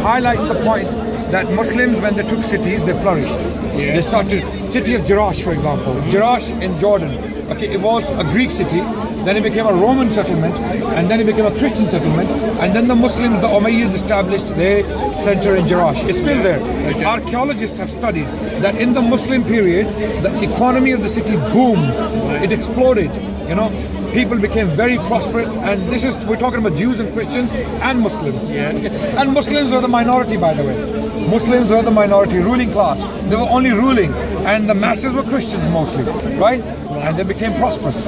Highlights the point that Muslims, when they took cities, they flourished. Yeah. They started city of Jerash, for example. Jerash in Jordan. Okay, it was a Greek city, then it became a Roman settlement, and then it became a Christian settlement, and then the Muslims, the Umayyads, established their center in Jerash. It's still there. Okay. Archaeologists have studied that in the Muslim period, the economy of the city boomed. It exploded. You know, people became very prosperous, and we're talking about Jews and Christians and Muslims. Yeah. And Muslims were the minority, by the way. Muslims were the minority, ruling class. They were only ruling, and the masses were Christians mostly, right? And they became prosperous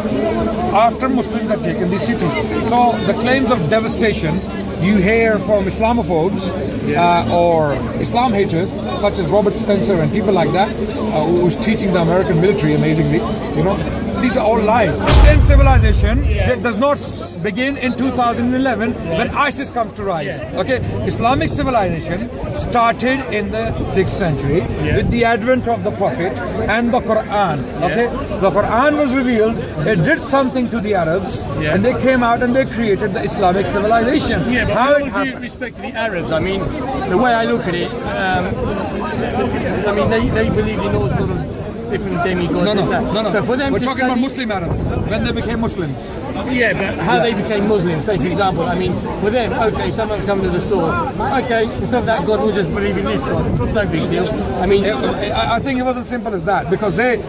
after Muslims had taken these cities. So the claims of devastation you hear from Islamophobes or Islam haters, such as Robert Spencer and people like that, who's teaching the American military amazingly, you know, these are all lies. Muslim civilization does not begin in 2011 when ISIS comes to rise. Okay, Islamic civilization started in the 6th century with the advent of the Prophet and the Quran. Okay, the Quran was revealed. It did something to the Arabs, and they came out and they created the Islamic civilization. Yeah, but how with all due respect to the Arabs, I mean, the way I look at it, I mean, they believe in all sort of different demigods. No. So for them, we're talking about Muslim Arabs when they became Muslims. Yeah, but how they became Muslims, say for example, I mean, for them, okay, someone's coming to the store, okay, instead of that God, we'll just believe in this God. No big deal. I mean, I think it was as simple as that, because they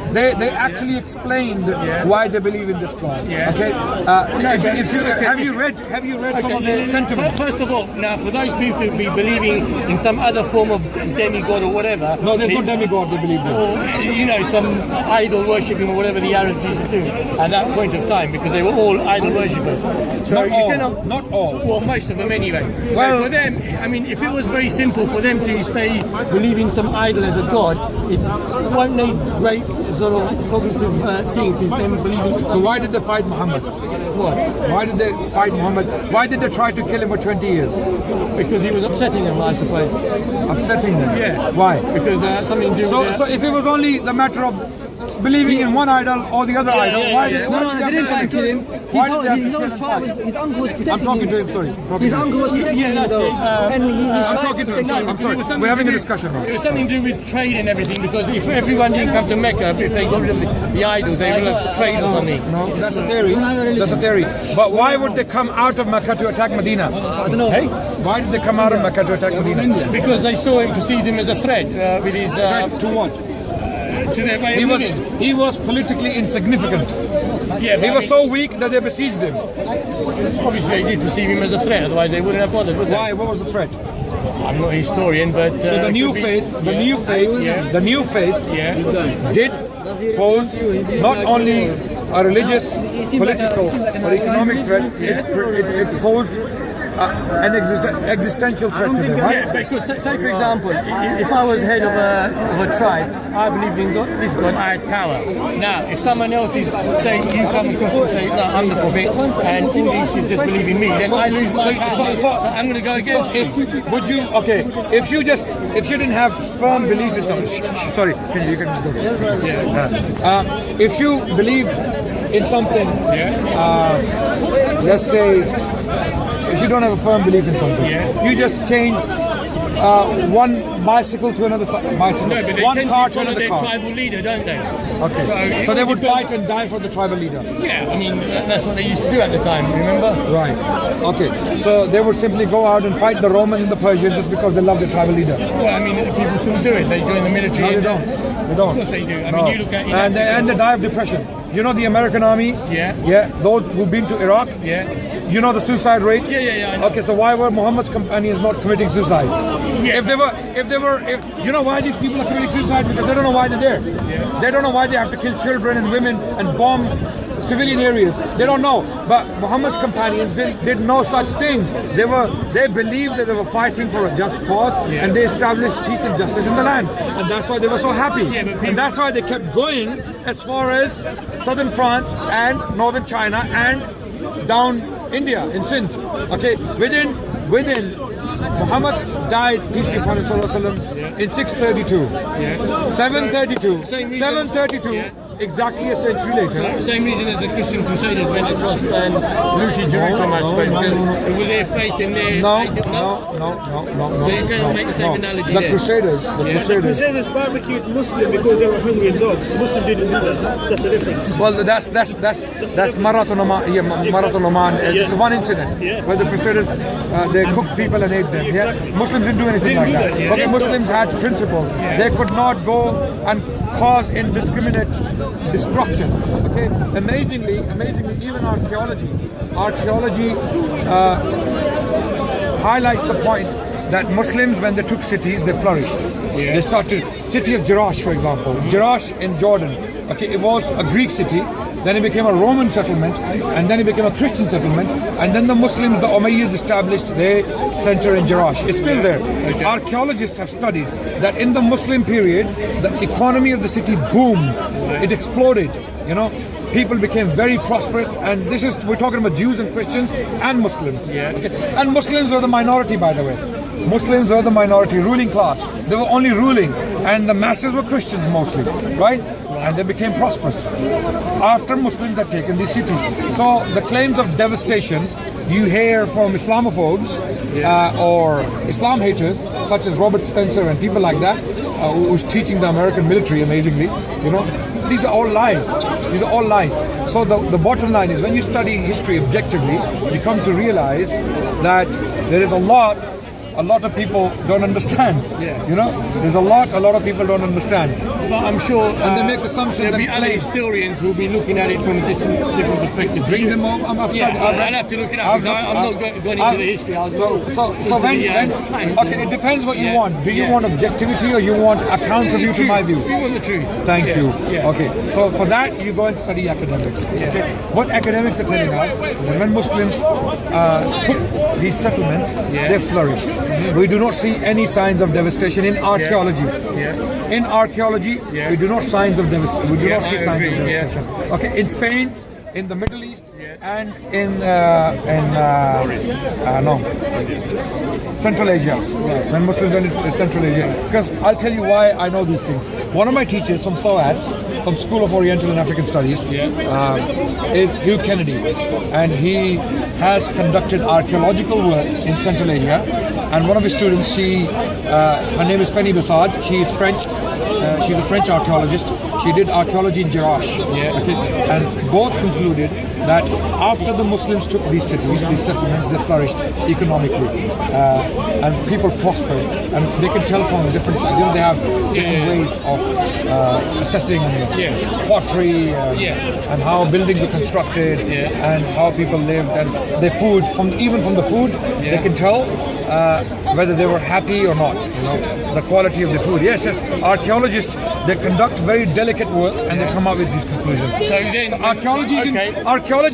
actually explained why they believe in this God. Yeah. Okay. Have you read some of the sentiments? First of all, now for those people to be believing in some other form of demigod or whatever. No, there's no demigod they believe in. Or, you know, some idol worshipping or whatever the Arabs used to do at that point of time, because they were all idol worshippers. So not all. Well, most of them anyway. Well, so for them, I mean, if it was very simple for them to stay believing some idol as a god, it won't need great sort of cognitive thing to them believing. So why did they fight Muhammad? What? Why did they fight Muhammad? Why did they try to kill him for 20 years? Because he was upsetting them, I suppose. Upsetting them? Yeah. Why? Because something to do with... So if it was only the matter of believing in one idol or the other idol, why did they didn't try to kill him. His uncle was protecting him. I'm talking to him, sorry. His uncle was protecting him though. And I'm talking to him, sorry. I'm sorry. We're having a discussion now. It was something to do with trade and everything, because if everyone didn't come to Mecca, if they got rid of the idols, they would have trade or something. No, that's a theory. That's a theory. But why would they come out of Mecca to attack Medina? I don't know. Hey? Why did they come out of Mecca to attack Medina? Because they saw him, perceived him as a threat with his... Threat to what? To their way of living. He was politically insignificant. Yeah, he was so weak that they besieged him. Obviously, they did perceive him as a threat, otherwise they wouldn't have bothered, would they? Why? What was the threat? I'm not a historian, but... so the new faith did pose not only a religious, political, or economic threat, it posed an existential threat to them, right? Yeah, because say for example, if I was head of a tribe, I believe in God, this God, I had power. Now, if someone else is saying, you come across and say, no, I'm the prophet, and English should just believe in me, then I lose my power. So I'm going to go against you. If you didn't have firm belief in something, sorry, you can go. If you believed in something, let's say, if you don't have a firm belief in something, you just change one bicycle to another bicycle, no, but one car to another car. They tribal leader, don't they? Okay. So they would fight and die for the tribal leader. Yeah, I mean that's what they used to do at the time. Remember? Right. Okay. So they would simply go out and fight the Romans and the Persians just because they love the tribal leader. Well, I mean people still do it. They join the military. No, they don't. They don't. Of course they do. I mean, you look at and they die of depression. You know the American army? Yeah. Those who've been to Iraq? Yeah. You know the suicide rate? Yeah. I know. Okay, so why were Muhammad's companions not committing suicide? Yeah. If you know why these people are committing suicide? Because they don't know why they're there. Yeah. They don't know why they have to kill children and women and bomb civilian areas. They don't know. But Muhammad's companions did no such thing. They believed that they were fighting for a just cause, and they established peace and justice in the land. And that's why they were so happy. And that's why they kept going as far as southern France and northern China and down India in Sindh. Okay, within Muhammad died, peace be upon him, in 632. 732. exactly a century later. Same reason as the Christian Crusaders went across and looted Jerusalem, I suppose. Because was there faith in there? No. So you can't make the same analogy The there. Crusaders, Crusaders barbecued Muslim because they were hungry and dogs. Muslim didn't do that. That's the difference. well, that's Marathon Oman. Yeah, Marathon Oman. It's one incident where the Crusaders they cooked people and ate them. Exactly. Yeah, Muslims didn't do anything like that. But the Muslims had principles. They could not go and cause indiscriminate destruction. Okay, amazingly, even archaeology highlights the point that Muslims, when they took cities, they flourished. They started city of Jerash, for example. Jerash in Jordan. Okay, it was a Greek city. Then it became a Roman settlement, and then it became a Christian settlement, and then the Muslims, the Umayyads, established their center in Jerash. It's still there. Archaeologists have studied that in the Muslim period, the economy of the city boomed. It exploded. You know, people became very prosperous, and we're talking about Jews and Christians and Muslims. Okay? And Muslims were the minority, by the way. Muslims were the minority, ruling class. They were only ruling, and the masses were Christians mostly, right? And they became prosperous after Muslims had taken these cities. So the claims of devastation you hear from Islamophobes or Islam haters, such as Robert Spencer and people like that, who's teaching the American military, amazingly, you know, these are all lies. These are all lies. So the bottom line is, when you study history objectively, you come to realize that there is a lot of people don't understand. You know, there's a lot of people don't understand. But I'm sure And they make assumptions there'll be and other claims. historians who will be looking at it from different perspectives. Bring them up. I'll have to look it up because I'm not going into the history. So when it depends what you want. Do you want objectivity or you want a counter view to my view? You want the truth. Thank you. Okay, so for that you go and study academics. Okay, what academics are telling us that when Muslims took these settlements, they flourished. We do not see any signs of devastation in archaeology. In archaeology, we do not signs of devastation. We do not see signs of devastation. Okay, in Spain, in the Middle East, and in Central Asia. When Muslims went into Central Asia, because I'll tell you why I know these things. One of my teachers from SOAS, from School of Oriental and African Studies, is Hugh Kennedy, and he has conducted archaeological work in Central Asia. And one of his students, her name is Feni Bassad. She is French. She's a French archaeologist. She did archaeology in Jerash. Okay? And both concluded that after the Muslims took these cities, these settlements, they flourished economically, and people prospered. And they can tell from different, they have different ways of assessing pottery and how buildings were constructed and how people lived and their food. Even from the food, they can tell whether they were happy or not. You know, the quality of the food. Yes. Archaeologists, they conduct very delicate work and they come up with these conclusions. So then, archaeology